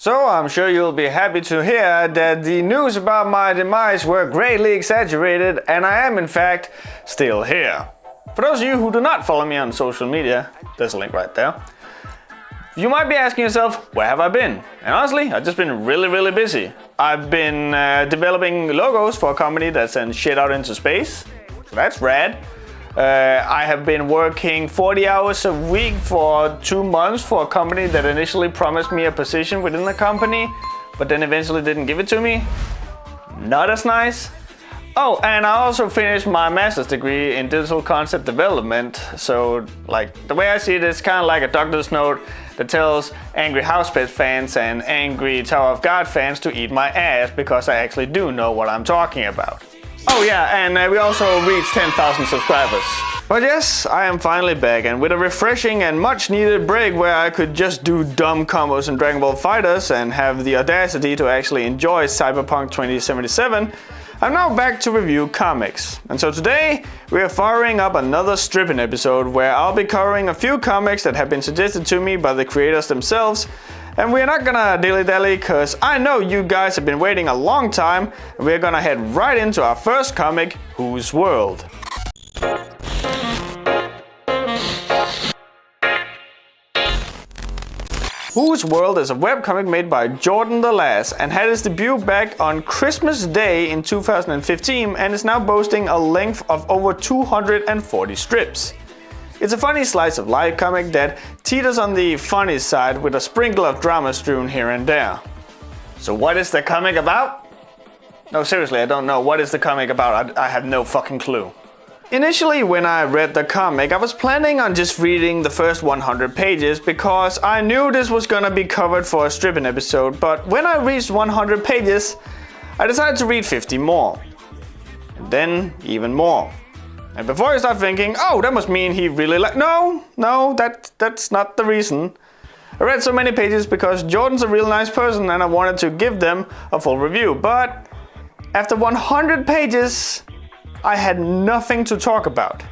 So I'm sure you'll be happy to hear that the news about my demise were greatly exaggerated, and I am in fact still here. For those of you who do not follow me on social media, there's a link right there. You might be asking yourself, where have I been? And honestly, I've just been really busy. I've been developing logos for a company that sends shit out into space, so that's rad. I have been working 40 hours a week for 2 months for a company that initially promised me a position within the company, but then eventually didn't give it to me. Not as nice. Oh, and I also finished my master's degree in digital concept development. So, like, the way I see it is kind of like a doctor's note that tells angry Housepet fans and angry Tower of God fans to eat my ass because I actually do know what I'm talking about. Oh yeah, and we also reached 10,000 subscribers. But yes, I am finally back, and with a refreshing and much needed break where I could just do dumb combos in Dragon Ball FighterZ and have the audacity to actually enjoy Cyberpunk 2077, I'm now back to review comics. And so today, we are firing up another Strippin episode where I'll be covering a few comics that have been suggested to me by the creators themselves. And we're not gonna dilly-dally, cause I know you guys have been waiting a long time, and we're gonna head right into our first comic, Whose World? Whose World is a webcomic made by Jordan the Lass and had its debut back on Christmas Day in 2015 and is now boasting a length of over 240 strips. It's a funny slice of life comic that teeters on the funny side with a sprinkle of drama strewn here and there. So what is the comic about? No, seriously, I don't know. What is the comic about? I have no fucking clue. Initially, when I read the comic, I was planning on just reading the first 100 pages because I knew this was gonna be covered for a Strippin episode, but when I reached 100 pages, I decided to read 50 more. And then even more. And before you start thinking, oh, that must mean he really No, that's not the reason. I read so many pages because Jordan's a real nice person and I wanted to give them a full review. But after 100 pages, I had nothing to talk about.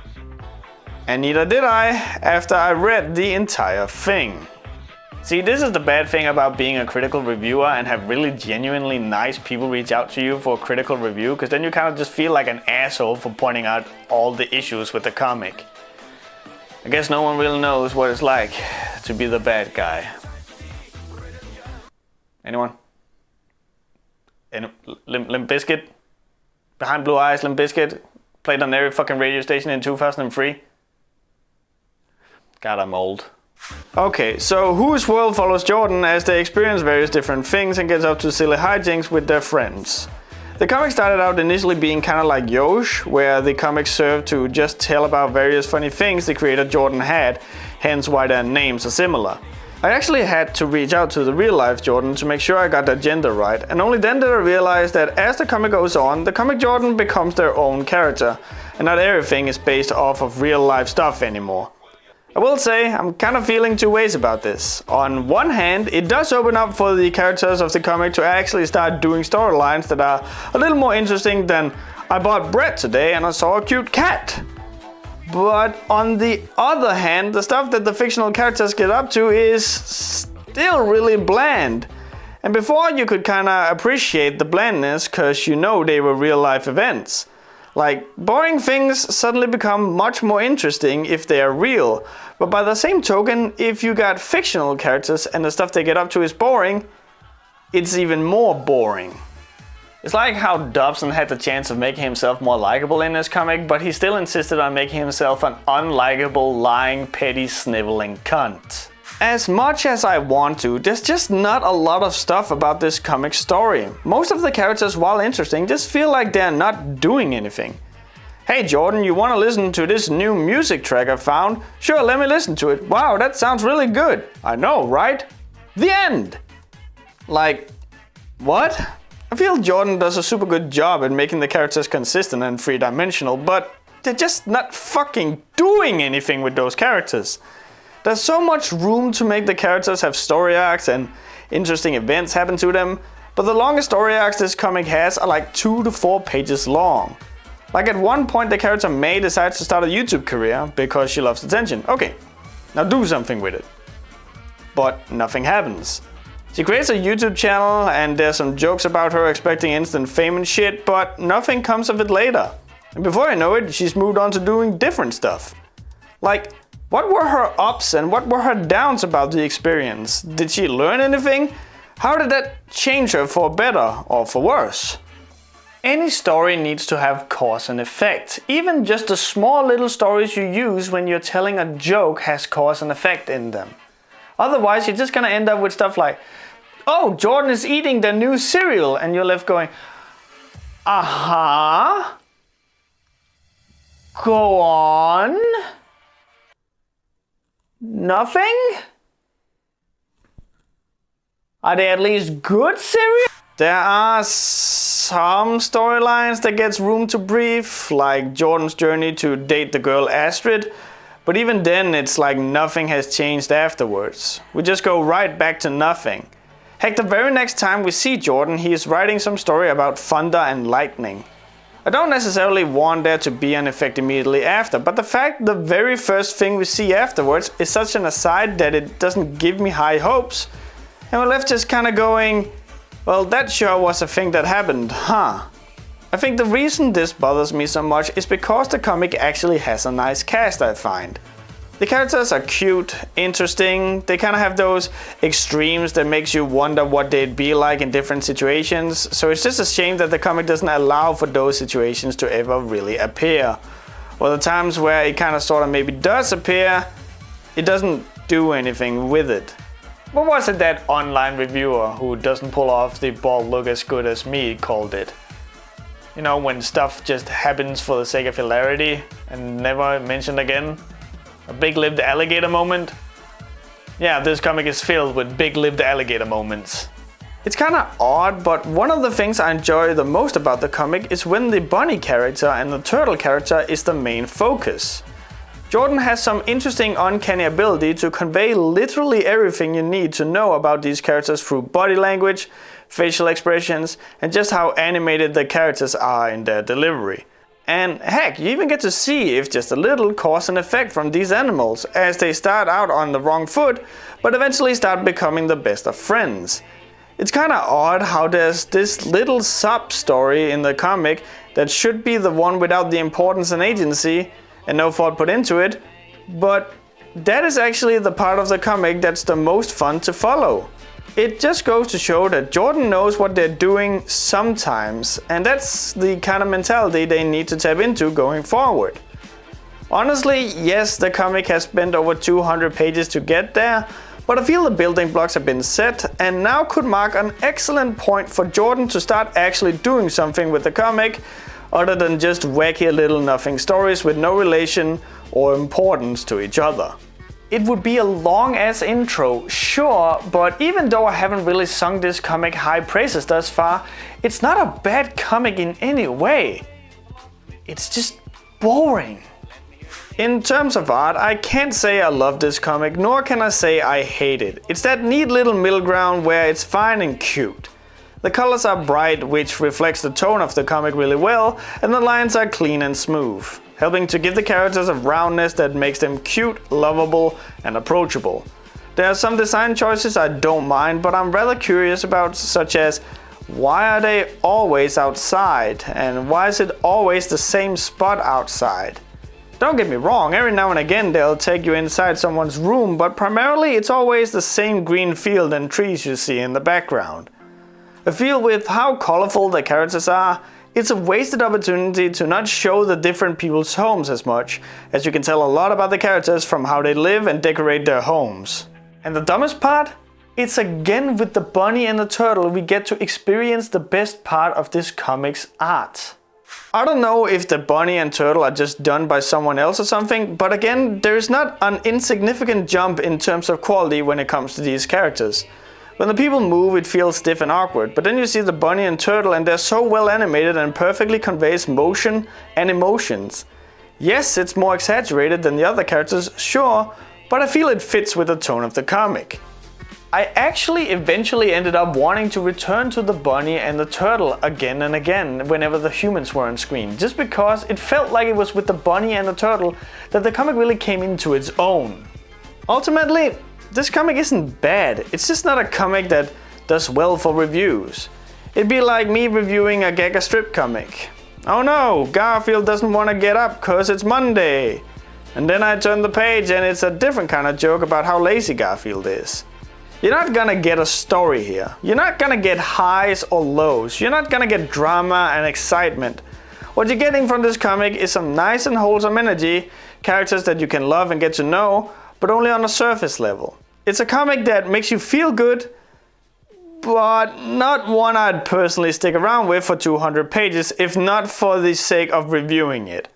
And neither did I after I read the entire thing. See, this is the bad thing about being a critical reviewer and have really genuinely nice people reach out to you for a critical review, because then you kind of just feel like an asshole for pointing out all the issues with the comic. I guess no one really knows what it's like to be the bad guy. Anyone? Limp Bizkit? Behind Blue Eyes, Limp Bizkit? Played on every fucking radio station in 2003? God, I'm old. Okay, so Whose World follows Jordan as they experience various different things and gets up to silly hijinks with their friends. The comic started out initially being kind of like Yosh, where the comic served to just tell about various funny things the creator Jordan had, hence why their names are similar. I actually had to reach out to the real life Jordan to make sure I got their gender right, and only then did I realize that as the comic goes on, the comic Jordan becomes their own character, and not everything is based off of real life stuff anymore. I will say, I'm kind of feeling two ways about this. On one hand, it does open up for the characters of the comic to actually start doing storylines that are a little more interesting than I bought bread today and I saw a cute cat. But on the other hand, the stuff that the fictional characters get up to is still really bland. And before you could kinda appreciate the blandness cause you know they were real life events. Like, boring things suddenly become much more interesting if they are real, but by the same token, if you got fictional characters and the stuff they get up to is boring, it's even more boring. It's like how Dobson had the chance of making himself more likable in this comic, but he still insisted on making himself an unlikable, lying, petty, sniveling cunt. As much as I want to, there's just not a lot of stuff about this comic story. Most of the characters, while interesting, just feel like they're not doing anything. Hey Jordan, you wanna listen to this new music track I found? Sure, let me listen to it. Wow, that sounds really good. I know, right? The end! Like, what? I feel Jordan does a super good job at making the characters consistent and three-dimensional, but they're just not fucking doing anything with those characters. There's so much room to make the characters have story arcs and interesting events happen to them, but the longest story arcs this comic has are like 2 to 4 pages long. Like at one point the character May decides to start a YouTube career because she loves attention. Okay, now do something with it. But nothing happens. She creates a YouTube channel and there's some jokes about her expecting instant fame and shit, but nothing comes of it later. And before I know it, she's moved on to doing different stuff. Like, what were her ups and what were her downs about the experience? Did she learn anything? How did that change her for better or for worse? Any story needs to have cause and effect. Even just the small little stories you use when you're telling a joke has cause and effect in them. Otherwise, you're just gonna end up with stuff like, oh, Jordan is eating the new cereal, and you're left going, uh-huh. Go on. Nothing? Are they at least good cereal? There are some storylines that gets room to breathe, like Jordan's journey to date the girl Astrid, but even then it's like nothing has changed afterwards. We just go right back to nothing. Heck, the very next time we see Jordan, he is writing some story about thunder and lightning. I don't necessarily want there to be an effect immediately after, but the fact the very first thing we see afterwards is such an aside that it doesn't give me high hopes. And we're left just kinda going, well, that sure was a thing that happened, huh? I think the reason this bothers me so much is because the comic actually has a nice cast, I find. The characters are cute, interesting, they kinda have those extremes that makes you wonder what they'd be like in different situations, so it's just a shame that the comic doesn't allow for those situations to ever really appear. Or the times where it kinda sorta maybe does appear, it doesn't do anything with it. What was it that online reviewer who doesn't pull off the bald look as good as me called it? You know, when stuff just happens for the sake of hilarity and never mentioned again? A big-lipped alligator moment? Yeah, this comic is filled with big-lipped alligator moments. It's kinda odd, but one of the things I enjoy the most about the comic is when the bunny character and the turtle character is the main focus. Jordan has some interesting uncanny ability to convey literally everything you need to know about these characters through body language, facial expressions, and just how animated the characters are in their delivery. And heck, you even get to see if just a little cause and effect from these animals as they start out on the wrong foot, but eventually start becoming the best of friends. It's kinda odd how there's this little sub-story in the comic that should be the one without the importance and agency, and no thought put into it, but that is actually the part of the comic that's the most fun to follow. It just goes to show that Jordan knows what they're doing sometimes, and that's the kind of mentality they need to tap into going forward. Honestly, yes, the comic has spent over 200 pages to get there, but I feel the building blocks have been set, and now could mark an excellent point for Jordan to start actually doing something with the comic, other than just wacky little nothing stories with no relation or importance to each other. It would be a long ass intro, sure, but even though I haven't really sung this comic high praises thus far, it's not a bad comic in any way. It's just boring. In terms of art, I can't say I love this comic, nor can I say I hate it. It's that neat little middle ground where it's fine and cute. The colors are bright, which reflects the tone of the comic really well, and the lines are clean and smooth, helping to give the characters a roundness that makes them cute, lovable, and approachable. There are some design choices I don't mind, but I'm rather curious about, such as why are they always outside, and why is it always the same spot outside? Don't get me wrong, every now and again they'll take you inside someone's room, but primarily it's always the same green field and trees you see in the background. I feel with how colorful the characters are, it's a wasted opportunity to not show the different people's homes as much, as you can tell a lot about the characters from how they live and decorate their homes. And the dumbest part? It's again with the bunny and the turtle we get to experience the best part of this comic's art. I don't know if the bunny and turtle are just done by someone else or something, but again, there's not an insignificant jump in terms of quality when it comes to these characters. When the people move, it feels stiff and awkward, but then you see the bunny and turtle and they're so well animated and perfectly conveys motion and emotions. Yes, it's more exaggerated than the other characters, sure, but I feel it fits with the tone of the comic. I actually eventually ended up wanting to return to the bunny and the turtle again and again whenever the humans were on screen, just because it felt like it was with the bunny and the turtle that the comic really came into its own. Ultimately, this comic isn't bad, it's just not a comic that does well for reviews. It'd be like me reviewing a Gaga strip comic. Oh no, Garfield doesn't want to get up cause it's Monday. And then I turn the page and it's a different kind of joke about how lazy Garfield is. You're not gonna get a story here. You're not gonna get highs or lows. You're not gonna get drama and excitement. What you're getting from this comic is some nice and wholesome energy, characters that you can love and get to know, but only on a surface level. It's a comic that makes you feel good, but not one I'd personally stick around with for 200 pages, if not for the sake of reviewing it.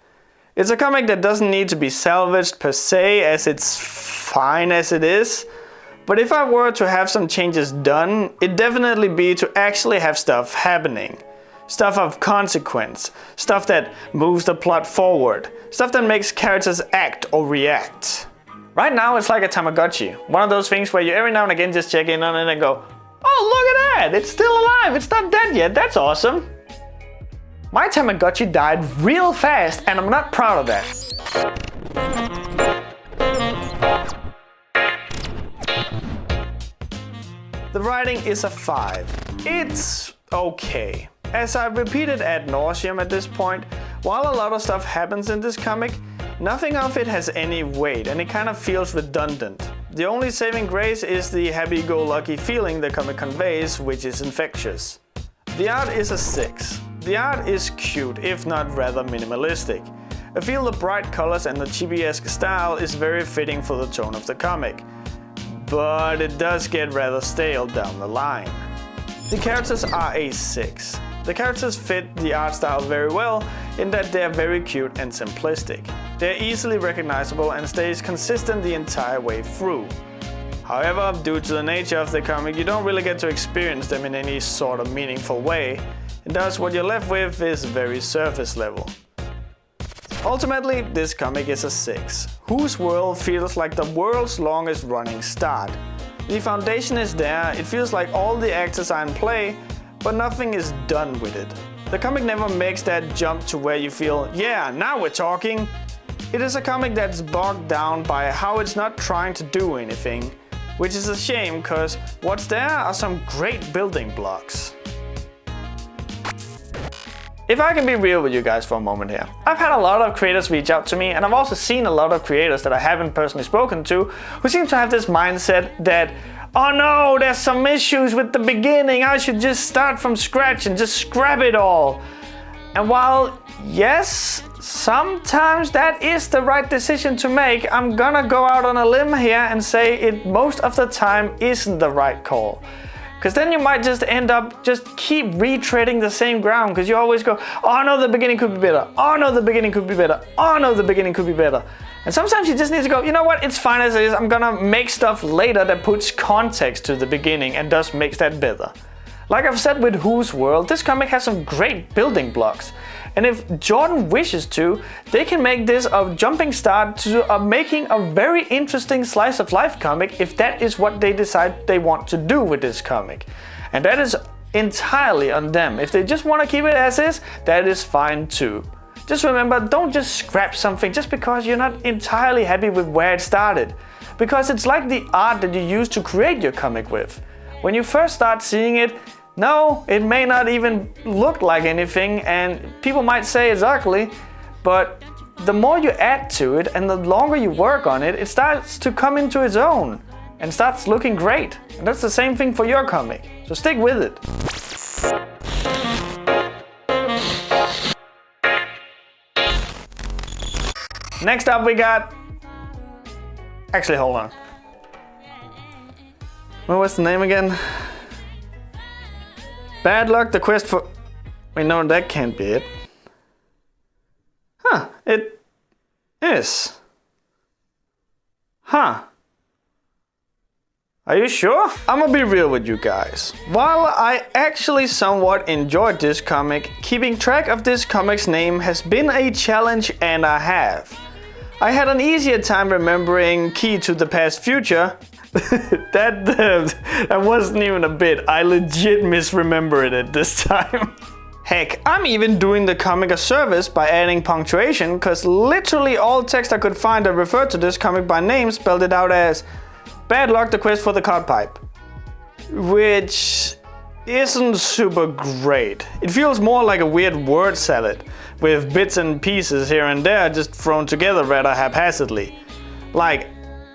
It's a comic that doesn't need to be salvaged per se, as it's fine as it is. But if I were to have some changes done, it'd definitely be to actually have stuff happening. Stuff of consequence. Stuff that moves the plot forward. Stuff that makes characters act or react. Right now it's like a Tamagotchi. One of those things where you every now and again just check in on it and go, oh, look at that! It's still alive! It's not dead yet! That's awesome! My Tamagotchi died real fast and I'm not proud of that. The writing is a 5. It's okay. As I've repeated ad nauseum at this point, while a lot of stuff happens in this comic, nothing of it has any weight and it kind of feels redundant. The only saving grace is the happy-go-lucky feeling the comic conveys, which is infectious. The art is a 6. The art is cute, if not rather minimalistic. I feel the bright colors and the chibi-esque style is very fitting for the tone of the comic. But it does get rather stale down the line. The characters are a 6. The characters fit the art style very well in that they are very cute and simplistic. They are easily recognizable and stays consistent the entire way through. However, due to the nature of the comic, you don't really get to experience them in any sort of meaningful way, and thus what you're left with is very surface level. Ultimately, this comic is a 6, whose world feels like the world's longest running start. The foundation is there, it feels like all the actors are in play, but nothing is done with it. The comic never makes that jump to where you feel, yeah, now we're talking. It is a comic that's bogged down by how it's not trying to do anything, which is a shame because what's there are some great building blocks. If I can be real with you guys for a moment here. I've had a lot of creators reach out to me, and I've also seen a lot of creators that I haven't personally spoken to who seem to have this mindset that, oh no, there's some issues with the beginning, I should just start from scratch and just scrap it all. And while, yes, sometimes that is the right decision to make, I'm gonna go out on a limb here and say it most of the time isn't the right call. Because then you might just end up just keep retreading the same ground because you always go, oh no, the beginning could be better. Oh no, the beginning could be better. Oh no, the beginning could be better. And sometimes you just need to go, you know what, it's fine as it is. I'm gonna make stuff later that puts context to the beginning and thus makes that better. Like I've said with Whose World, this comic has some great building blocks. And if Jordan wishes to, they can make this a jumping start to making a very interesting slice of life comic if that is what they decide they want to do with this comic. And that is entirely on them. If they just want to keep it as is, that is fine too. Just remember, don't just scrap something just because you're not entirely happy with where it started. Because it's like the art that you use to create your comic with. When you first start seeing it, no, it may not even look like anything and people might say it's ugly, but the more you add to it and the longer you work on it, it starts to come into its own and starts looking great. And that's the same thing for your comic, so stick with it. Next up we got... Actually, hold on. What was the name again? Bad Luck, the Quest for... Wait, no, that can't be it. Huh, it is. Huh. Are you sure? I'm gonna be real with you guys. While I actually somewhat enjoyed this comic, keeping track of this comic's name has been a challenge, and I have. I had an easier time remembering Key to the Past Future. that wasn't even a bit. I legit misremembered it this time. Heck, I'm even doing the comic a service by adding punctuation, cause literally all text I could find that referred to this comic by name spelled it out as Bad Luck, the Quest for the Cod Pipe. which isn't super great. It feels more like a weird word salad, with bits and pieces here and there just thrown together rather haphazardly. Like,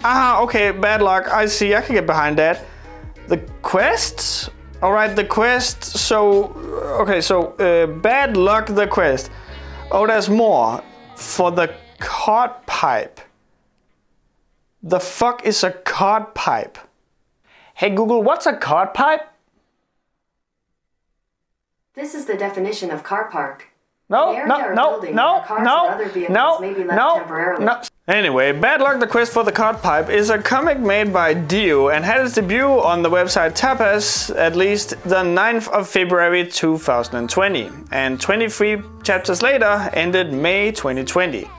okay, bad luck, I see, I can get behind that. The quests? Alright, the quest, bad luck, the quest. Oh, there's more. For the cod pipe. The fuck is a cod pipe? Hey Google, what's a cod pipe? This is the definition of car park. No. Anyway, Bad Luck the Quest for the Cod Pipe is a comic made by Dio and had its debut on the website Tapas at least the 9th of February 2020, and 23 chapters later ended May 2020.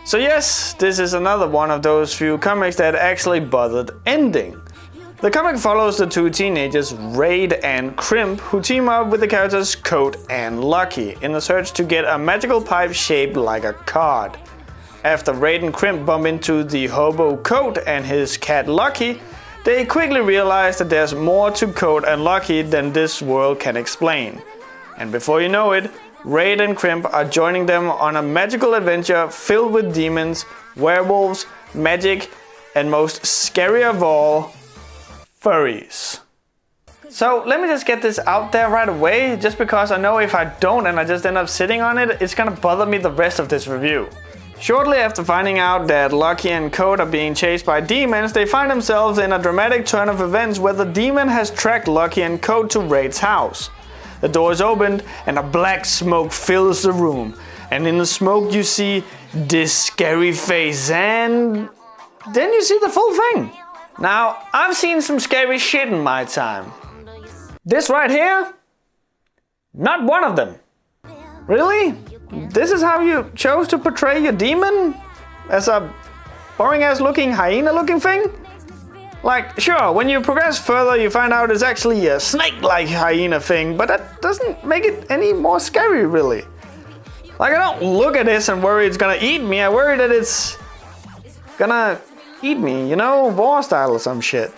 So yes, this is another one of those few comics that actually bothered ending. The comic follows the two teenagers, Raid and Crimp, who team up with the characters Coat and Lucky in the search to get a magical pipe shaped like a cod. After Raid and Crimp bump into the hobo Coat and his cat Lucky, they quickly realize that there's more to Coat and Lucky than this world can explain. And before you know it, Raid and Crimp are joining them on a magical adventure filled with demons, werewolves, magic, and most scary of all, furries. So let me just get this out there right away, just because I know if I don't and I just end up sitting on it, it's gonna bother me the rest of this review. Shortly after finding out that Lucky and Coat are being chased by demons, they find themselves in a dramatic turn of events where the demon has tracked Lucky and Coat to Raid's house. The door is opened and a black smoke fills the room, and in the smoke you see this scary face, and then you see the full thing. Now, I've seen some scary shit in my time. This right here? Not one of them. Really? This is how you chose to portray your demon? As a boring ass looking hyena looking thing? Like, sure, when you progress further you find out it's actually a snake-like hyena thing, but that doesn't make it any more scary really. Like, I don't look at this and worry it's gonna eat me, I worry that it's gonna eat me, you know, war style or some shit.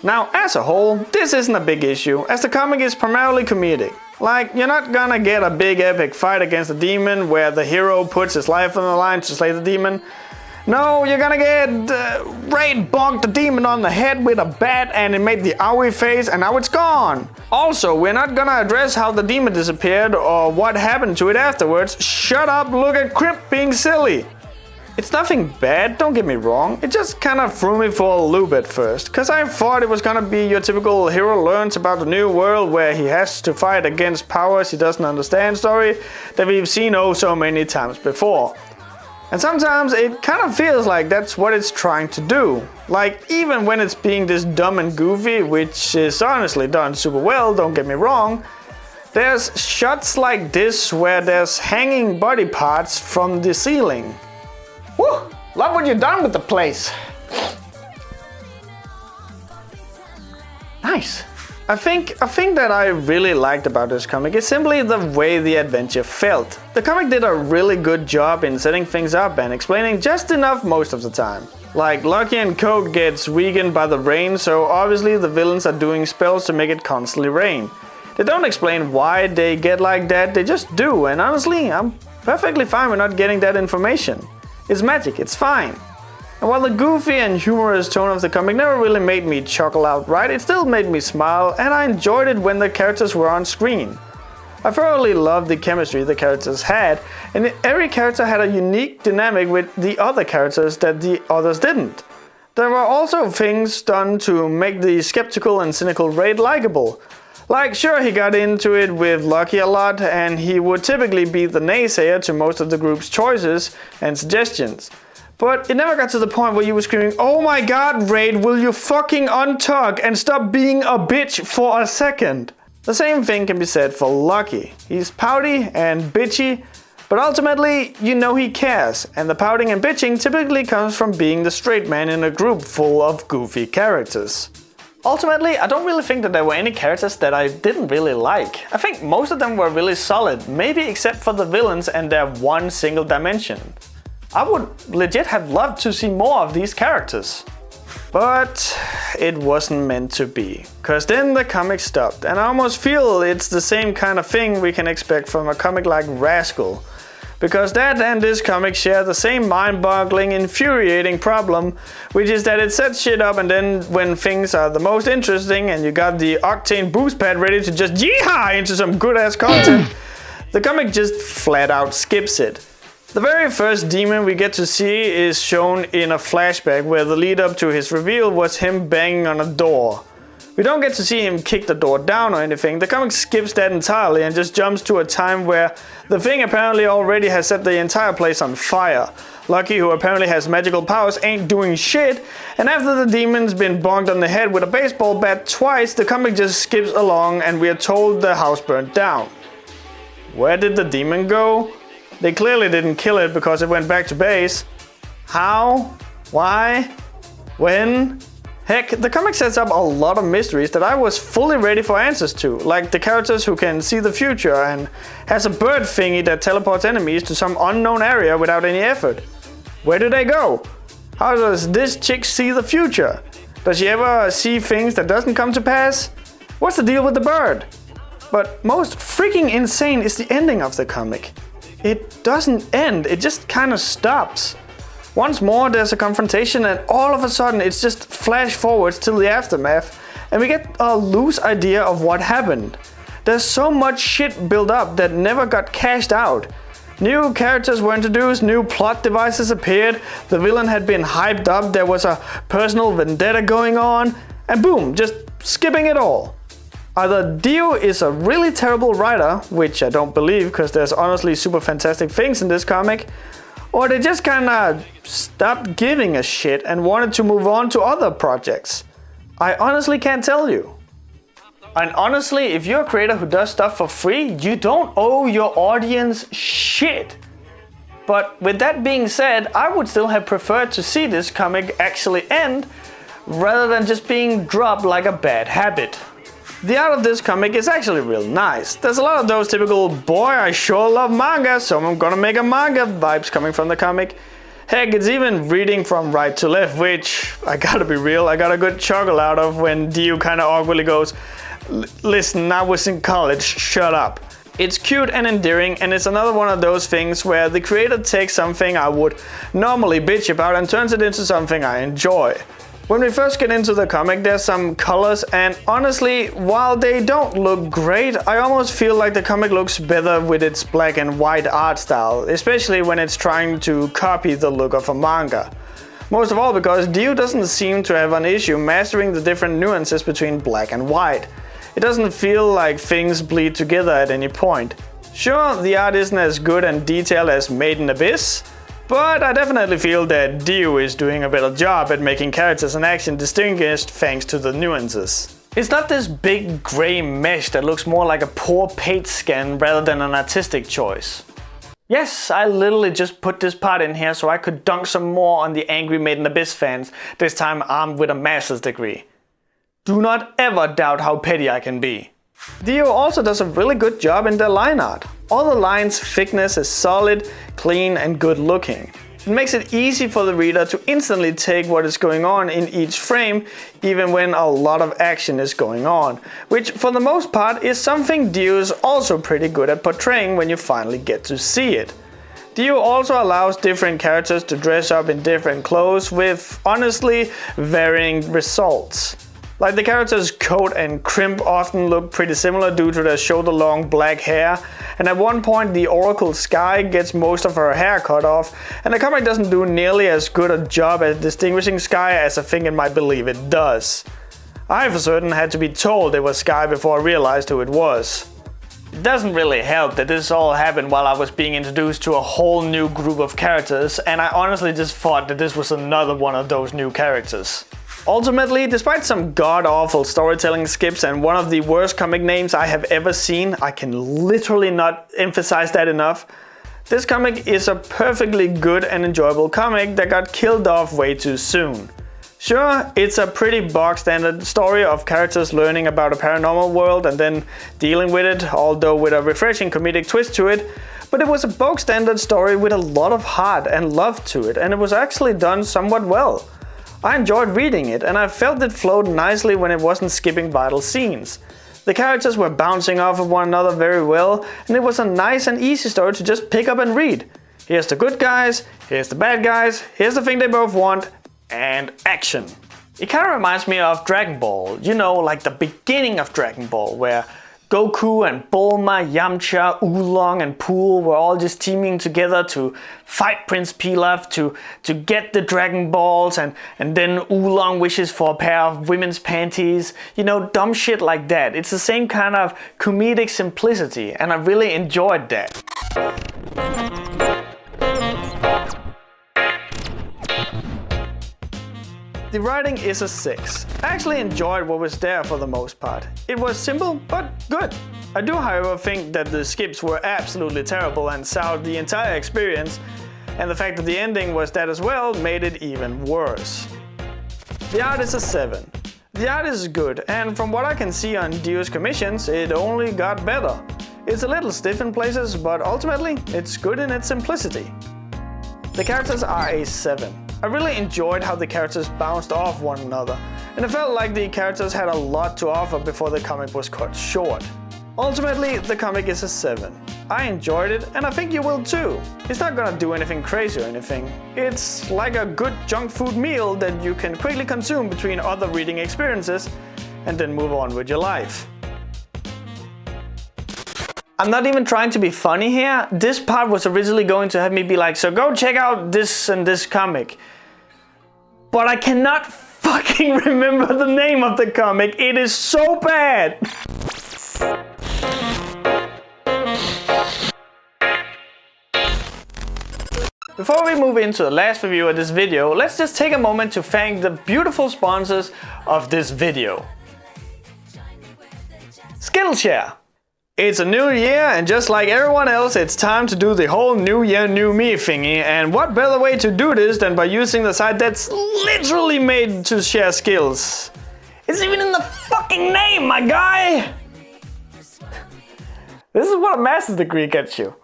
Now, as a whole, this isn't a big issue, as the comic is primarily comedic. Like, you're not gonna get a big epic fight against a demon where the hero puts his life on the line to slay the demon. No, you're gonna get Raid bonked the demon on the head with a bat and it made the owie face and now it's gone. Also, we're not gonna address how the demon disappeared or what happened to it afterwards. Shut up, look at Crimp being silly. It's nothing bad, don't get me wrong, it just kinda threw me for a loop at first, cause I thought it was gonna be your typical hero learns about the new world where he has to fight against powers he doesn't understand story that we've seen oh so many times before. And sometimes it kinda feels like that's what it's trying to do. Like, even when it's being this dumb and goofy, which is honestly done super well, don't get me wrong, there's shots like this where there's hanging body parts from the ceiling. Woo! Love what you've done with the place. Nice. I think that I really liked about this comic is simply the way the adventure felt. The comic did a really good job in setting things up and explaining just enough most of the time. Like, Lucky and Coat gets weakened by the rain, so obviously the villains are doing spells to make it constantly rain. They don't explain why they get like that, they just do, and honestly, I'm perfectly fine with not getting that information. It's magic, it's fine. And while the goofy and humorous tone of the comic never really made me chuckle outright, it still made me smile, and I enjoyed it when the characters were on screen. I thoroughly loved the chemistry the characters had, and every character had a unique dynamic with the other characters that the others didn't. There were also things done to make the skeptical and cynical Raid likable. Like, sure, he got into it with Lucky a lot, and he would typically be the naysayer to most of the group's choices and suggestions. But it never got to the point where you were screaming, "Oh my god, Raid, will you fucking untug and stop being a bitch for a second?" The same thing can be said for Lucky. He's pouty and bitchy, but ultimately, you know he cares, and the pouting and bitching typically comes from being the straight man in a group full of goofy characters. Ultimately, I don't really think that there were any characters that I didn't really like. I think most of them were really solid, maybe except for the villains and their one single dimension. I would legit have loved to see more of these characters. But it wasn't meant to be, cause then the comic stopped, and I almost feel it's the same kind of thing we can expect from a comic like Rascal. Because that and this comic share the same mind-boggling, infuriating problem, which is that it sets shit up and then when things are the most interesting and you got the octane boost pad ready to just yeehaw into some good-ass content, the comic just flat out skips it. The very first demon we get to see is shown in a flashback where the lead up to his reveal was him banging on a door. We don't get to see him kick the door down or anything. The comic skips that entirely and just jumps to a time where the thing apparently already has set the entire place on fire. Lucky, who apparently has magical powers, ain't doing shit, and after the demon's been bonked on the head with a baseball bat twice, the comic just skips along and we are told the house burned down. Where did the demon go? They clearly didn't kill it because it went back to base. How? Why? When? Heck, the comic sets up a lot of mysteries that I was fully ready for answers to, like the characters who can see the future and has a bird thingy that teleports enemies to some unknown area without any effort. Where do they go? How does this chick see the future? Does she ever see things that doesn't come to pass? What's the deal with the bird? But most freaking insane is the ending of the comic. It doesn't end, it just kinda stops. Once more there's a confrontation and all of a sudden it's just flash forwards till the aftermath and we get a loose idea of what happened. There's so much shit built up that never got cashed out. New characters were introduced, new plot devices appeared, the villain had been hyped up, there was a personal vendetta going on, and boom, just skipping it all. Either Dio is a really terrible writer, which I don't believe because there's honestly super fantastic things in this comic, or they just kinda stopped giving a shit and wanted to move on to other projects. I honestly can't tell you. And honestly, if you're a creator who does stuff for free, you don't owe your audience shit. But with that being said, I would still have preferred to see this comic actually end, rather than just being dropped like a bad habit. The art of this comic is actually real nice. There's a lot of those typical boy I sure love manga, so I'm gonna make a manga vibes coming from the comic. Heck, it's even reading from right to left, which, I gotta be real, I got a good chuckle out of when Dio kinda awkwardly goes, "Listen, I was in college, shut up." It's cute and endearing, and it's another one of those things where the creator takes something I would normally bitch about and turns it into something I enjoy. When we first get into the comic, there's some colors, and honestly, while they don't look great, I almost feel like the comic looks better with its black and white art style, especially when it's trying to copy the look of a manga. Most of all because Dio doesn't seem to have an issue mastering the different nuances between black and white. It doesn't feel like things bleed together at any point. Sure, the art isn't as good and detailed as Made in Abyss, but I definitely feel that Dio is doing a better job at making characters and action distinguished thanks to the nuances. It's not this big grey mesh that looks more like a poor paint scan rather than an artistic choice. Yes, I literally just put this part in here so I could dunk some more on the angry Made in Abyss fans, this time armed with a master's degree. Do not ever doubt how petty I can be. Dio also does a really good job in their line art. All the lines' thickness is solid, clean and good looking. It makes it easy for the reader to instantly take what is going on in each frame, even when a lot of action is going on, which for the most part is something Dio is also pretty good at portraying when you finally get to see it. Dio also allows different characters to dress up in different clothes with, honestly, varying results. Like the character's coat and crimp often look pretty similar due to their shoulder-long black hair, and at one point the Oracle Sky gets most of her hair cut off, and the comic doesn't do nearly as good a job at distinguishing Sky as I think it might believe it does. I for certain had to be told it was Sky before I realized who it was. It doesn't really help that this all happened while I was being introduced to a whole new group of characters, and I honestly just thought that this was another one of those new characters. Ultimately, despite some god-awful storytelling skips and one of the worst comic names I have ever seen, I can literally not emphasize that enough, this comic is a perfectly good and enjoyable comic that got killed off way too soon. Sure, it's a pretty bog-standard story of characters learning about a paranormal world and then dealing with it, although with a refreshing comedic twist to it, but it was a bog-standard story with a lot of heart and love to it, and it was actually done somewhat well. I enjoyed reading it, and I felt it flowed nicely when it wasn't skipping vital scenes. The characters were bouncing off of one another very well, and it was a nice and easy story to just pick up and read. Here's the good guys, here's the bad guys, here's the thing they both want, and action. It kind of reminds me of Dragon Ball, you know, like the beginning of Dragon Ball, where Goku and Bulma, Yamcha, Oolong and Pool were all just teaming together to fight Prince Pilaf to get the Dragon Balls, and then Oolong wishes for a pair of women's panties. You know, dumb shit like that. It's the same kind of comedic simplicity, and I really enjoyed that. The writing is a 6. I actually enjoyed what was there for the most part. It was simple, but good. I do, however, think that the skips were absolutely terrible and soured the entire experience, and the fact that the ending was that as well made it even worse. The art is a 7. The art is good, and from what I can see on Dio's commissions, it only got better. It's a little stiff in places, but ultimately, it's good in its simplicity. The characters are a 7. I really enjoyed how the characters bounced off one another, and it felt like the characters had a lot to offer before the comic was cut short. Ultimately, the comic is a 7. I enjoyed it, and I think you will too. It's not gonna do anything crazy or anything. It's like a good junk food meal that you can quickly consume between other reading experiences, and then move on with your life. I'm not even trying to be funny here. This part was originally going to have me be like, so go check out this and this comic. But I cannot fucking remember the name of the comic. It is so bad. Before we move into the last review of this video, let's just take a moment to thank the beautiful sponsors of this video. Skillshare. It's a new year, and just like everyone else, it's time to do the whole new year, new me thingy. And what better way to do this than by using the site that's literally made to share skills? It's even in the fucking name, my guy! This is what a master's degree gets you.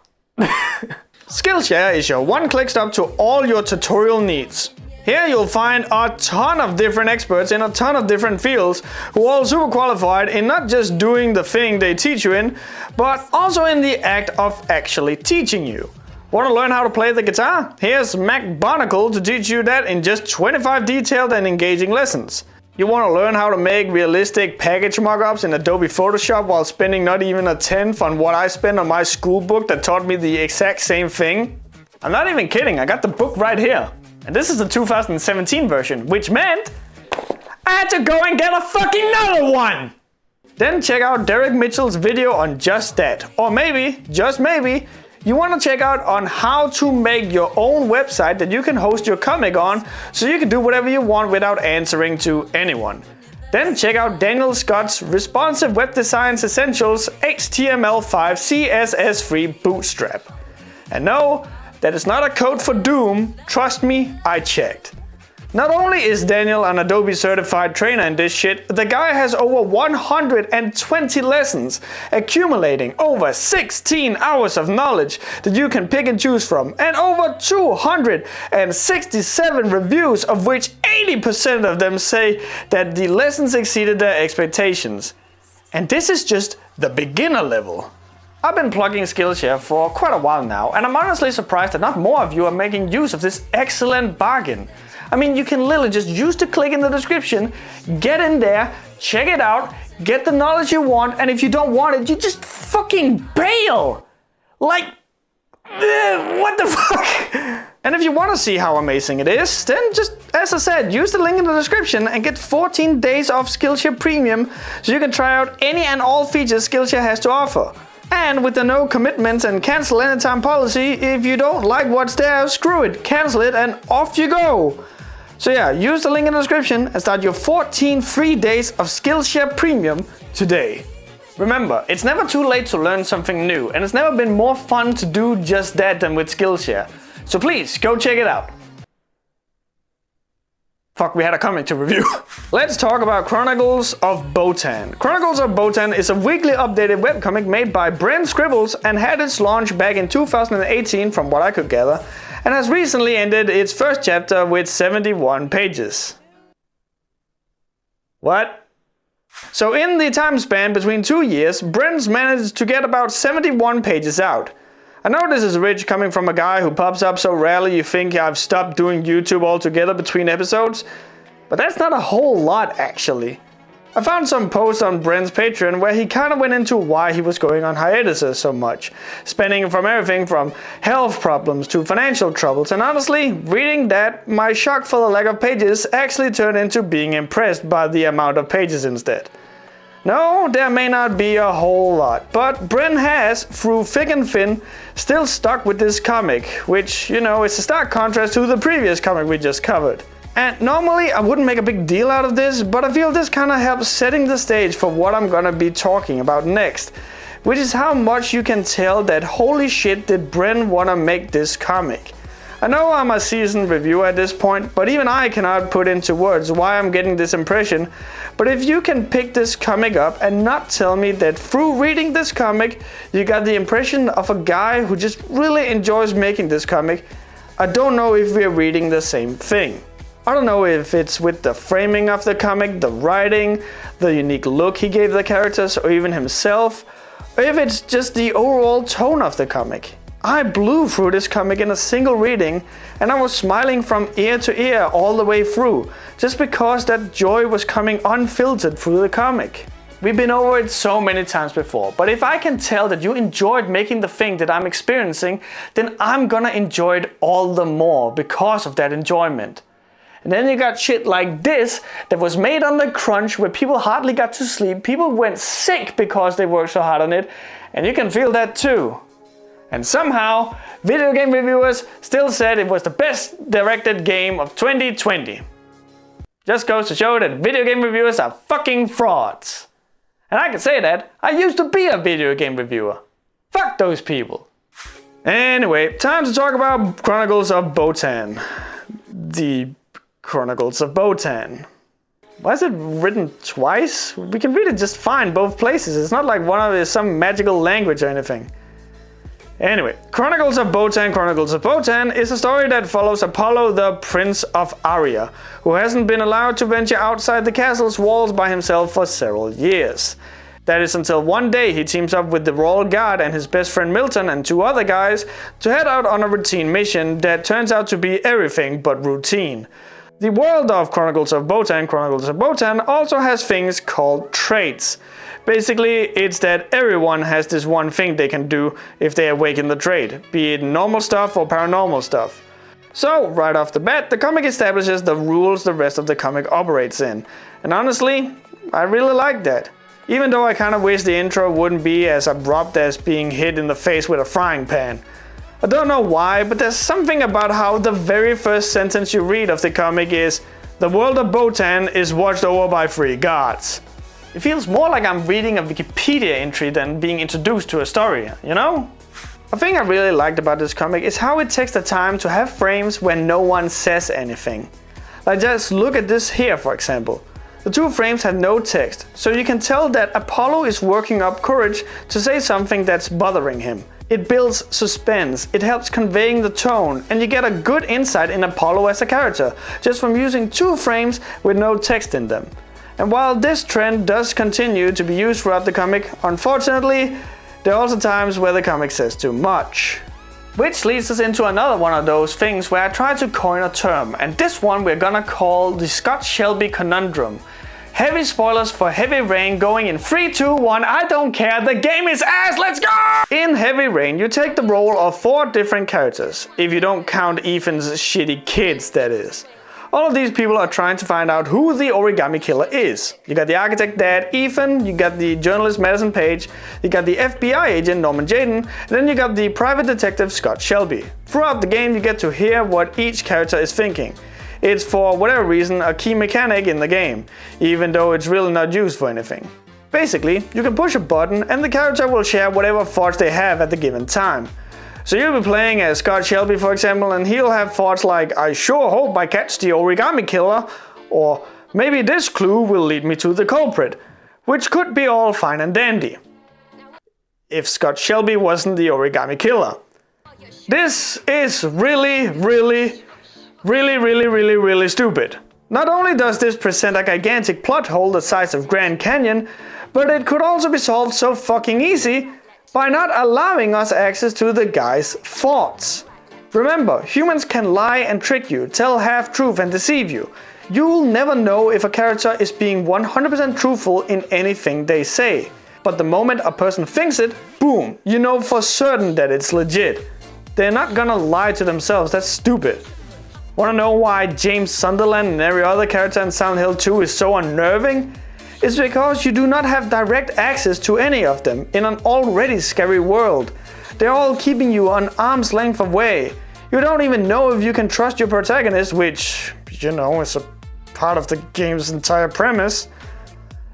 Skillshare is your one-click stop to all your tutorial needs. Here you'll find a ton of different experts in a ton of different fields who are all super qualified in not just doing the thing they teach you in, but also in the act of actually teaching you. Want to learn how to play the guitar? Here's Mac Barnacle to teach you that in just 25 detailed and engaging lessons. You want to learn how to make realistic package mockups in Adobe Photoshop while spending not even a tenth on what I spent on my school book that taught me the exact same thing? I'm not even kidding, I got the book right here. And this is the 2017 version, which meant I had to go and get a fucking another one! Then check out Derek Mitchell's video on just that. Or maybe, just maybe, you want to check out on how to make your own website that you can host your comic on so you can do whatever you want without answering to anyone. Then check out Daniel Scott's Responsive Web Designs Essentials HTML5 CSS3 Bootstrap. And no, that is not a code for doom, trust me, I checked. Not only is Daniel an Adobe certified trainer in this shit, the guy has over 120 lessons, accumulating over 16 hours of knowledge that you can pick and choose from, and over 267 reviews, of which 80% of them say that the lessons exceeded their expectations. And this is just the beginner level. I've been plugging Skillshare for quite a while now, and I'm honestly surprised that not more of you are making use of this excellent bargain. I mean, you can literally just use the link in the description, get in there, check it out, get the knowledge you want, and if you don't want it, you just fucking bail! Like, what the fuck? And if you want to see how amazing it is, then just, as I said, use the link in the description and get 14 days of Skillshare Premium so you can try out any and all features Skillshare has to offer. And with the no commitments and cancel anytime policy, if you don't like what's there, screw it, cancel it, and off you go. So yeah, use the link in the description and start your 14 free days of Skillshare Premium today. Remember, it's never too late to learn something new, and it's never been more fun to do just that than with Skillshare. So please, go check it out. Fuck, we had a comic to review. Let's talk about Chronicles of Botan. Chronicles of Botan is a weekly updated webcomic made by Brent Scribbles and had its launch back in 2018 from what I could gather, and has recently ended its first chapter with 71 pages. What? So in the time span between 2 years, Brent's managed to get about 71 pages out. I know this is rich coming from a guy who pops up so rarely you think I've stopped doing YouTube altogether between episodes, but that's not a whole lot actually. I found some posts on Brent's Patreon where he kinda went into why he was going on hiatuses so much, spanning from everything from health problems to financial troubles, and honestly, reading that, my shock for the lack of pages actually turned into being impressed by the amount of pages instead. No, there may not be a whole lot, but Brent has, through thick and thin, still stuck with this comic, which, you know, is a stark contrast to the previous comic we just covered. And normally I wouldn't make a big deal out of this, but I feel this kinda helps setting the stage for what I'm gonna be talking about next, which is how much you can tell that holy shit did Brent wanna make this comic. I know I'm a seasoned reviewer at this point, but even I cannot put into words why I'm getting this impression, but if you can pick this comic up and not tell me that through reading this comic you got the impression of a guy who just really enjoys making this comic, I don't know if we're reading the same thing. I don't know if it's with the framing of the comic, the writing, the unique look he gave the characters or even himself, or if it's just the overall tone of the comic. I blew through this comic in a single reading and I was smiling from ear to ear all the way through, just because that joy was coming unfiltered through the comic. We've been over it so many times before, but if I can tell that you enjoyed making the thing that I'm experiencing, then I'm gonna enjoy it all the more because of that enjoyment. And then you got shit like this that was made under crunch where people hardly got to sleep, people went sick because they worked so hard on it, and you can feel that too. And somehow, video game reviewers still said it was the best directed game of 2020. Just goes to show that video game reviewers are fucking frauds. And I can say that, I used to be a video game reviewer. Fuck those people. Anyway, time to talk about Chronicles of Botan. The Chronicles of Botan. Why is it written twice? We can read it just fine both places. It's not like one of it is some magical language or anything. Anyway, Chronicles of Botan is a story that follows Apollo, the Prince of Aria, who hasn't been allowed to venture outside the castle's walls by himself for several years. That is until one day he teams up with the Royal Guard and his best friend Milton and 2 other guys to head out on a routine mission that turns out to be everything but routine. The world of Chronicles of Botan also has things called traits. Basically, it's that everyone has this one thing they can do if they awaken the trait, be it normal stuff or paranormal stuff. So, right off the bat, the comic establishes the rules the rest of the comic operates in. And honestly, I really like that. Even though I kinda wish the intro wouldn't be as abrupt as being hit in the face with a frying pan. I don't know why, but there's something about how the very first sentence you read of the comic is, "The world of Botan is watched over by 3 gods." It feels more like I'm reading a Wikipedia entry than being introduced to a story, you know? A thing I really liked about this comic is how it takes the time to have frames when no one says anything. Like just look at this here for example. The 2 frames have no text, so you can tell that Apollo is working up courage to say something that's bothering him. It builds suspense, it helps conveying the tone, and you get a good insight in Apollo as a character, just from using 2 frames with no text in them. And while this trend does continue to be used throughout the comic, unfortunately, there are also times where the comic says too much. Which leads us into another one of those things where I try to coin a term, and this one we're gonna call the Scott Shelby conundrum. Heavy spoilers for Heavy Rain going in 3, 2, 1, I don't care, the game is ass, let's go! In Heavy Rain, you take the role of 4 different characters, if you don't count Ethan's shitty kids, that is. All of these people are trying to find out who the origami killer is. You got the architect dad, Ethan, you got the journalist Madison Page, you got the FBI agent Norman Jayden, and then you got the private detective Scott Shelby. Throughout the game you get to hear what each character is thinking. It's for whatever reason a key mechanic in the game, even though it's really not used for anything. Basically, you can push a button and the character will share whatever thoughts they have at the given time. So you'll be playing as Scott Shelby for example, and he'll have thoughts like, I sure hope I catch the origami killer, or maybe this clue will lead me to the culprit, which could be all fine and dandy. If Scott Shelby wasn't the origami killer. This is really stupid. Not only does this present a gigantic plot hole the size of Grand Canyon, but it could also be solved so fucking easy by not allowing us access to the guy's thoughts. Remember, humans can lie and trick you, tell half-truth and deceive you. You'll never know if a character is being 100% truthful in anything they say. But the moment a person thinks it, boom, you know for certain that it's legit. They're not gonna lie to themselves, that's stupid. Wanna know why James Sunderland and every other character in Silent Hill 2 is so unnerving? It's because you do not have direct access to any of them in an already scary world. They're all keeping you an arm's length away. You don't even know if you can trust your protagonist, which, you know, is a part of the game's entire premise.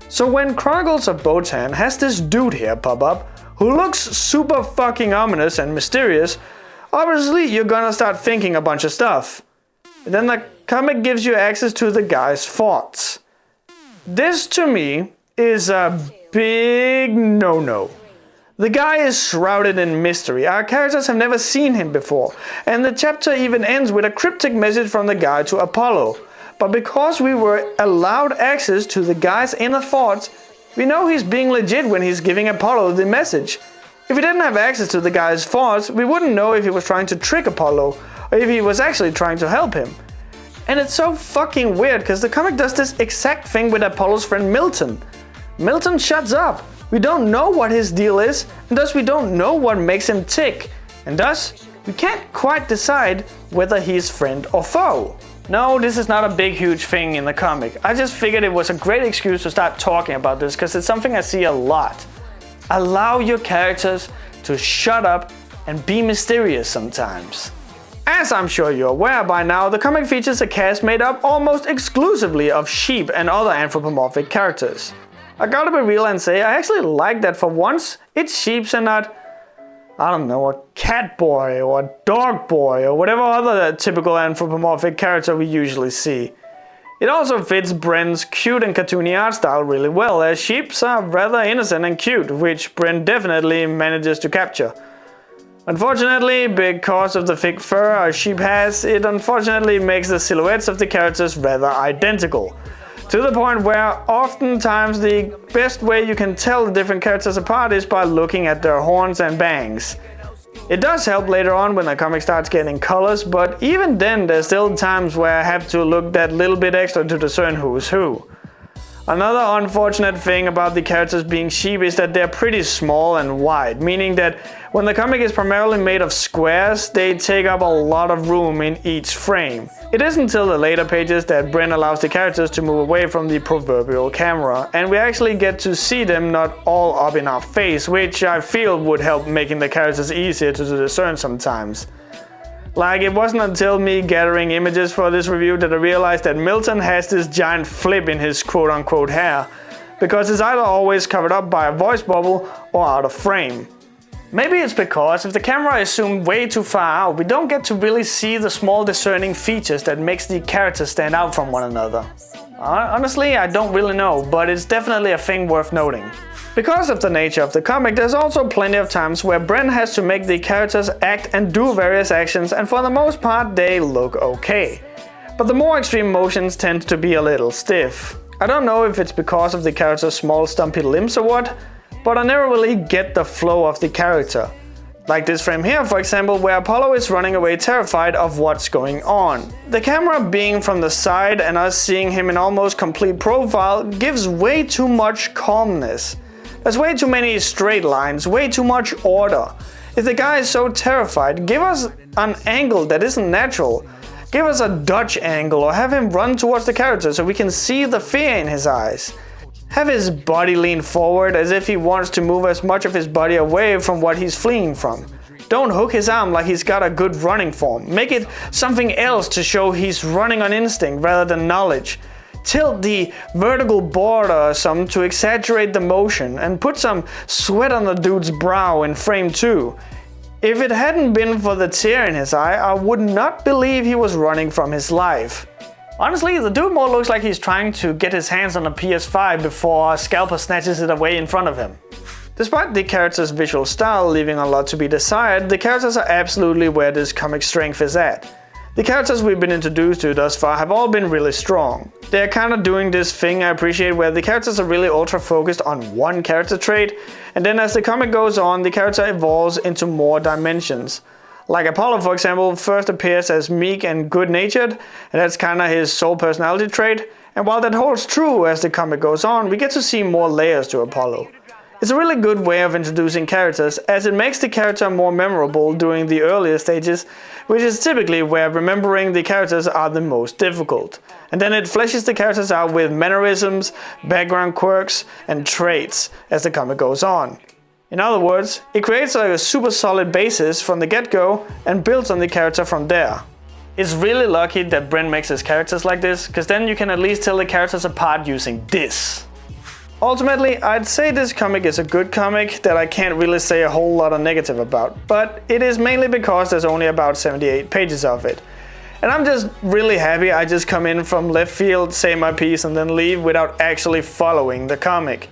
So when Chronicles of Botan has this dude here pop up, who looks super fucking ominous and mysterious, obviously you're gonna start thinking a bunch of stuff. And then the comic gives you access to the guy's thoughts. This to me is a big no-no. The guy is shrouded in mystery, our characters have never seen him before, and the chapter even ends with a cryptic message from the guy to Apollo. But because we were allowed access to the guy's inner thoughts, we know he's being legit when he's giving Apollo the message. If we didn't have access to the guy's thoughts, we wouldn't know if he was trying to trick Apollo, or if he was actually trying to help him. And it's so fucking weird, because the comic does this exact thing with Apollo's friend Milton. Milton shuts up. We don't know what his deal is, and thus we don't know what makes him tick. And thus, we can't quite decide whether he's friend or foe. No, this is not a big huge thing in the comic. I just figured it was a great excuse to start talking about this because it's something I see a lot. Allow your characters to shut up and be mysterious sometimes. As I'm sure you're aware by now, the comic features a cast made up almost exclusively of sheep and other anthropomorphic characters. I gotta be real and say I actually like that for once it's sheeps and not, I don't know, a cat boy or a dog boy or whatever other typical anthropomorphic character we usually see. It also fits Bren's cute and cartoony art style really well, as sheeps are rather innocent and cute, which Bren definitely manages to capture. Unfortunately, because of the thick fur a sheep has, it unfortunately makes the silhouettes of the characters rather identical. To the point where oftentimes the best way you can tell the different characters apart is by looking at their horns and bangs. It does help later on when the comic starts getting colors, but even then there's still times where I have to look that little bit extra to discern who's who. Another unfortunate thing about the characters being sheep is that they're pretty small and wide, meaning that when the comic is primarily made of squares, they take up a lot of room in each frame. It isn't until the later pages that Bren allows the characters to move away from the proverbial camera, and we actually get to see them not all up in our face, which I feel would help making the characters easier to discern sometimes. Like, it wasn't until me gathering images for this review that I realized that Milton has this giant flip in his quote-unquote hair, because it's either always covered up by a voice bubble or out of frame. Maybe it's because if the camera is zoomed way too far out, we don't get to really see the small discerning features that makes the characters stand out from one another. Honestly, I don't really know, but it's definitely a thing worth noting. Because of the nature of the comic, there's also plenty of times where Bren has to make the characters act and do various actions, and for the most part they look okay. But the more extreme motions tend to be a little stiff. I don't know if it's because of the character's small stumpy limbs or what, but I never really get the flow of the character. Like this frame here, for example, where Apollo is running away terrified of what's going on. The camera being from the side and us seeing him in almost complete profile gives way too much calmness. There's way too many straight lines, way too much order. If the guy is so terrified, give us an angle that isn't natural. Give us a Dutch angle or have him run towards the character so we can see the fear in his eyes. Have his body lean forward as if he wants to move as much of his body away from what he's fleeing from. Don't hook his arm like he's got a good running form. Make it something else to show he's running on instinct rather than knowledge. Tilt the vertical border or something to exaggerate the motion and put some sweat on the dude's brow in frame 2. If it hadn't been for the tear in his eye, I would not believe he was running from his life. Honestly, the dude more looks like he's trying to get his hands on a PS5 before a scalper snatches it away in front of him. Despite the character's visual style leaving a lot to be desired, the characters are absolutely where this comic's strength is at. The characters we've been introduced to thus far have all been really strong. They're kind of doing this thing I appreciate where the characters are really ultra focused on one character trait, and then as the comic goes on, the character evolves into more dimensions. Like Apollo, for example, first appears as meek and good-natured, and that's kind of his sole personality trait, and while that holds true as the comic goes on, we get to see more layers to Apollo. It's a really good way of introducing characters, as it makes the character more memorable during the earlier stages, which is typically where remembering the characters are the most difficult. And then it fleshes the characters out with mannerisms, background quirks, and traits as the comic goes on. In other words, it creates a super solid basis from the get-go and builds on the character from there. It's really lucky that Bren makes his characters like this, because then you can at least tell the characters apart using this. Ultimately, I'd say this comic is a good comic that I can't really say a whole lot of negative about, but it is mainly because there's only about 78 pages of it. And I'm just really happy I just come in from left field, say my piece and then leave without actually following the comic.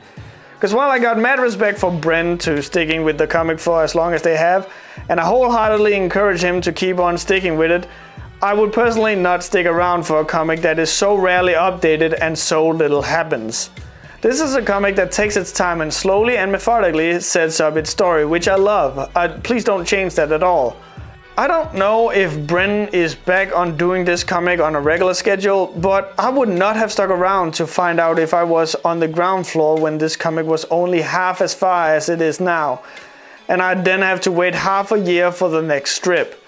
Because while I got mad respect for Bren to sticking with the comic for as long as they have, and I wholeheartedly encourage him to keep on sticking with it, I would personally not stick around for a comic that is so rarely updated and so little happens. This is a comic that takes its time and slowly and methodically sets up its story, which I love. Please don't change that at all. I don't know if Bren is back on doing this comic on a regular schedule, but I would not have stuck around to find out if I was on the ground floor when this comic was only half as far as it is now, and I'd then have to wait half a year for the next strip.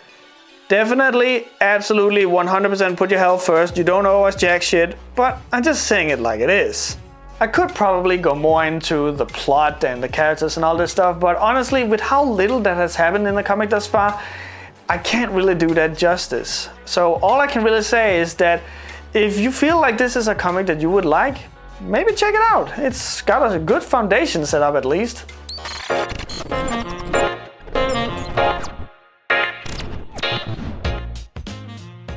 Definitely, absolutely, 100% put your health first, you don't owe us jack shit, but I'm just saying it like it is. I could probably go more into the plot and the characters and all this stuff, but honestly, with how little that has happened in the comic thus far, I can't really do that justice. So all I can really say is that if you feel like this is a comic that you would like, maybe check it out. It's got a good foundation set up at least.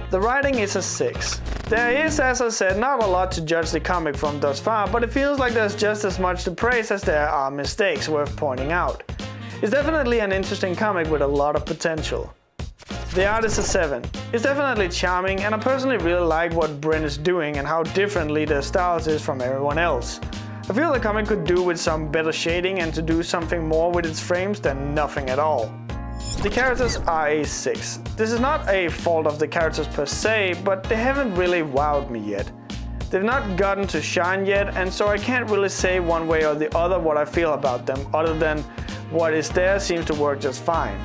The writing is a 6. There is, as I said, not a lot to judge the comic from thus far, but it feels like there's just as much to praise as there are mistakes worth pointing out. It's definitely an interesting comic with a lot of potential. The art is a 7. It's definitely charming, and I personally really like what Bren is doing and how differently their styles is from everyone else. I feel the comic could do with some better shading and to do something more with its frames than nothing at all. The characters are a 6. This is not a fault of the characters per se, but they haven't really wowed me yet. They've not gotten to shine yet, and so I can't really say one way or the other what I feel about them, other than what is there seems to work just fine.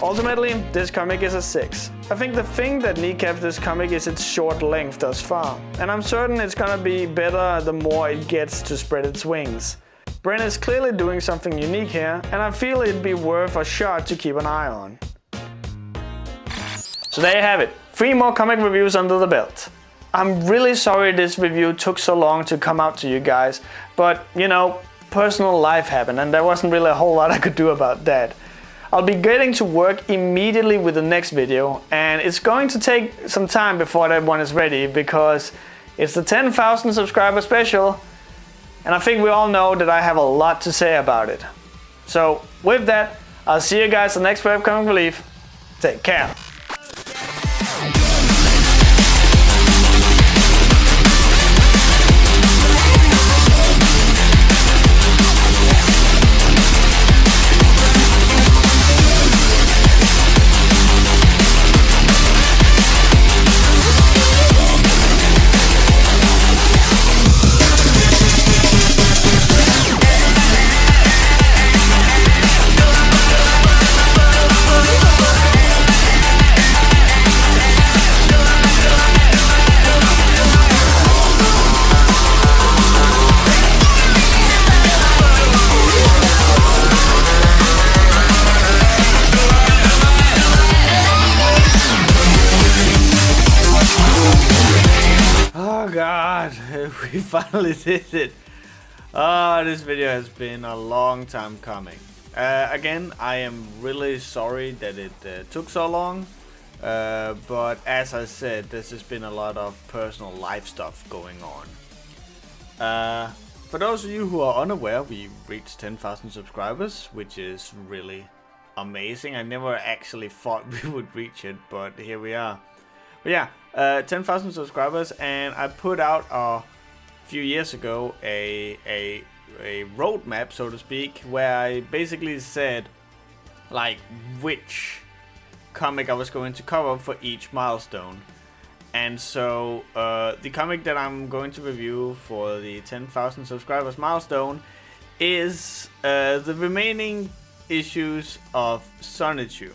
Ultimately, this comic is a 6. I think the thing that kneecaps this comic is its short length thus far, and I'm certain it's gonna be better the more it gets to spread its wings. Bren is clearly doing something unique here, and I feel it'd be worth a shot to keep an eye on. So there you have it, 3 more comic reviews under the belt. I'm really sorry this review took so long to come out to you guys, but you know, personal life happened and there wasn't really a whole lot I could do about that. I'll be getting to work immediately with the next video, and it's going to take some time before that one is ready because it's the 10,000 subscriber special, and I think we all know that I have a lot to say about it. So with that, I'll see you guys in the next Webcomic Relief. Take care. We finally did it. This video has been a long time coming. Again, I am really sorry that it took so long, but as I said, this has been a lot of personal life stuff going on. For those of you who are unaware, we reached 10,000 subscribers, which is really amazing. I never actually thought we would reach it, but here we are. But yeah, 10,000 subscribers, and I put out a few years ago a roadmap, so to speak, where I basically said like which comic I was going to cover for each milestone. And so the comic that I'm going to review for the 10,000 subscribers milestone is the remaining issues of Sonichu.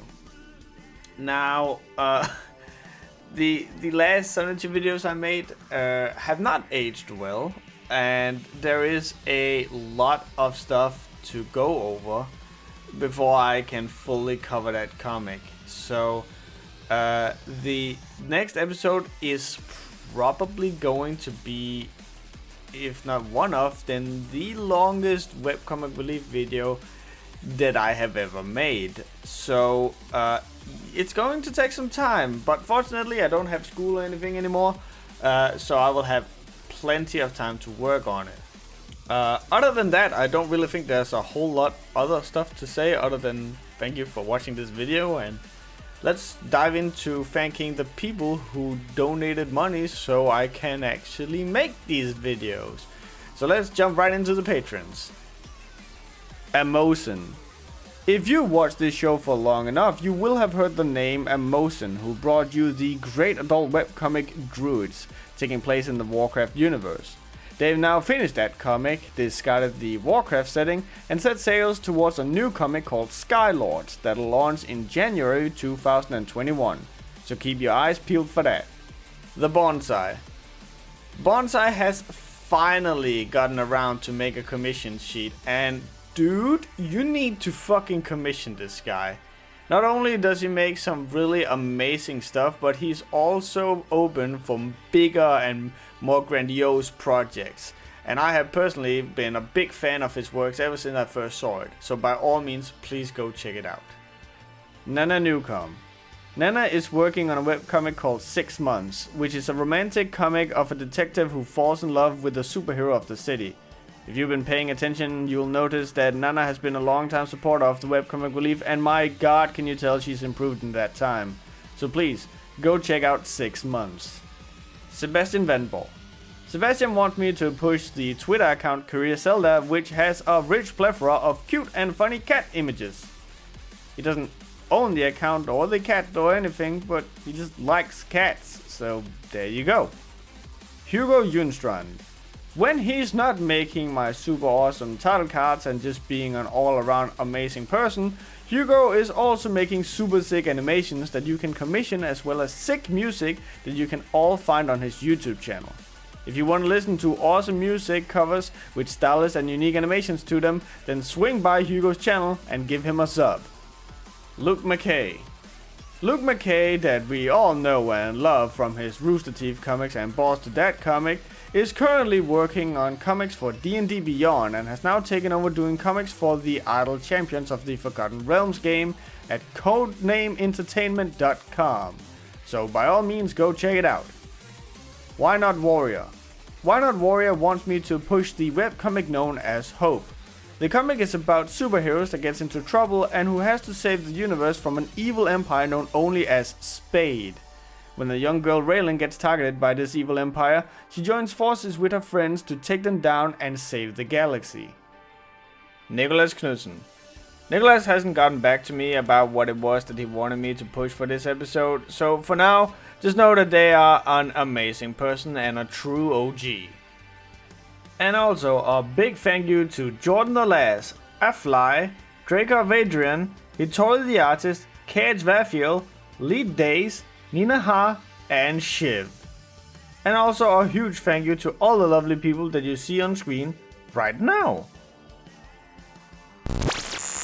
Now, the last Sonichu videos I made have not aged well, and there is a lot of stuff to go over before I can fully cover that comic. So the next episode is probably going to be, if not one of, then the longest Webcomic Relief video that I have ever made. So it's going to take some time, but fortunately I don't have school or anything anymore, so I will have plenty of time to work on it. Other than that, I don't really think there's a whole lot other stuff to say other than thank you for watching this video, and let's dive into thanking the people who donated money so I can actually make these videos. So let's jump right into the patrons. Amosin. If you watched this show for long enough, you will have heard the name Amosin, who brought you the great adult webcomic Druids, taking place in the Warcraft universe. They've now finished that comic, discarded the Warcraft setting, and set sails towards a new comic called Skylords that'll launch in January 2021. So keep your eyes peeled for that. The Bonsai. Bonsai has finally gotten around to make a commission sheet, and dude, you need to fucking commission this guy. Not only does he make some really amazing stuff, but he's also open for bigger and more grandiose projects. And I have personally been a big fan of his works ever since I first saw it. So by all means, please go check it out. Nana Newcomb. Nana is working on a webcomic called 6 Months, which is a romantic comic of a detective who falls in love with the superhero of the city. If you've been paying attention, you'll notice that Nana has been a long-time supporter of the Webcomic Relief, and my god, can you tell she's improved in that time. So please, go check out 6 Months. Sebastian Vandborg. Sebastian wants me to push the Twitter account Career Zelda, which has a rich plethora of cute and funny cat images. He doesn't own the account or the cat or anything, but he just likes cats, so there you go. Hugo Junstrand. When he's not making my super awesome title cards and just being an all-around amazing person, Hugo is also making super sick animations that you can commission, as well as sick music that you can all find on his YouTube channel. If you want to listen to awesome music covers with stylish and unique animations to them, then swing by Hugo's channel and give him a sub. Luke McKay. Luke McKay, that we all know and love from his Rooster Teeth comics and Boss to Dad comic, is currently working on comics for DnD Beyond and has now taken over doing comics for the Idle Champions of the Forgotten Realms game at codenameentertainment.com. So by all means, go check it out. Wyanutwarrior. Wyanutwarrior wants me to push the webcomic known as Hope. The comic is about superheroes that gets into trouble and who has to save the universe from an evil empire known only as Spade. When the young girl Raylin gets targeted by this evil empire, she joins forces with her friends to take them down and save the galaxy. Nicholas Knudsen. Nicholas hasn't gotten back to me about what it was that he wanted me to push for this episode, so for now, just know that they are an amazing person and a true OG. And also a big thank you to Jordan the Lass, Afly, Draco of Adrian, Hitori the Artist, Cage Vafiel, Lead Days, Nina Ha, and Shiv. And also a huge thank you to all the lovely people that you see on screen right now.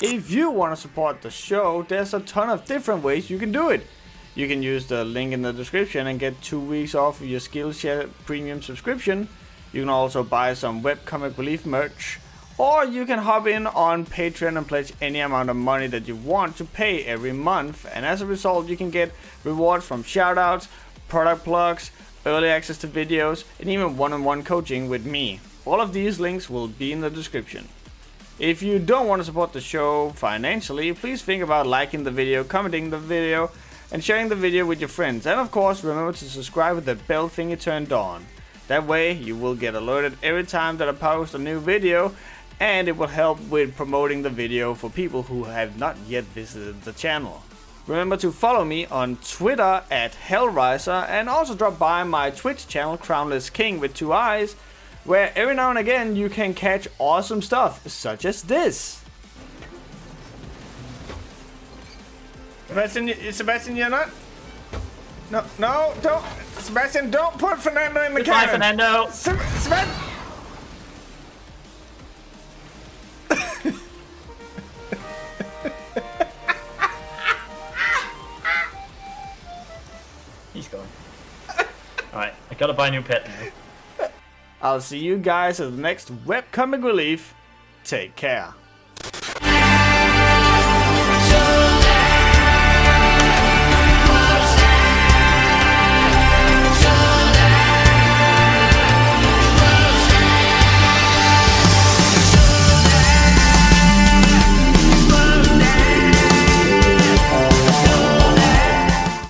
If you want to support the show, there's a ton of different ways you can do it. You can use the link in the description and get 2 weeks off of your Skillshare premium subscription. You can also buy some Webcomic Relief merch, or you can hop in on Patreon and pledge any amount of money that you want to pay every month, and as a result you can get rewards from shoutouts, product plugs, early access to videos, and even one-on-one coaching with me. All of these links will be in the description. If you don't want to support the show financially, please think about liking the video, commenting the video, and sharing the video with your friends. And of course, remember to subscribe with the bell thingy turned on. That way, you will get alerted every time that I post a new video, and it will help with promoting the video for people who have not yet visited the channel. Remember to follow me on Twitter at Hellraiser, and also drop by my Twitch channel, Crownless King with 2 eyes, where every now and again you can catch awesome stuff, such as this. Sebastian, you're not? No, don't. Sebastian, don't put Fernando in the cannon. Fernando. Sebastian. He's gone. Alright, I gotta buy a new pet now. I'll see you guys at the next Webcomic Relief. Take care.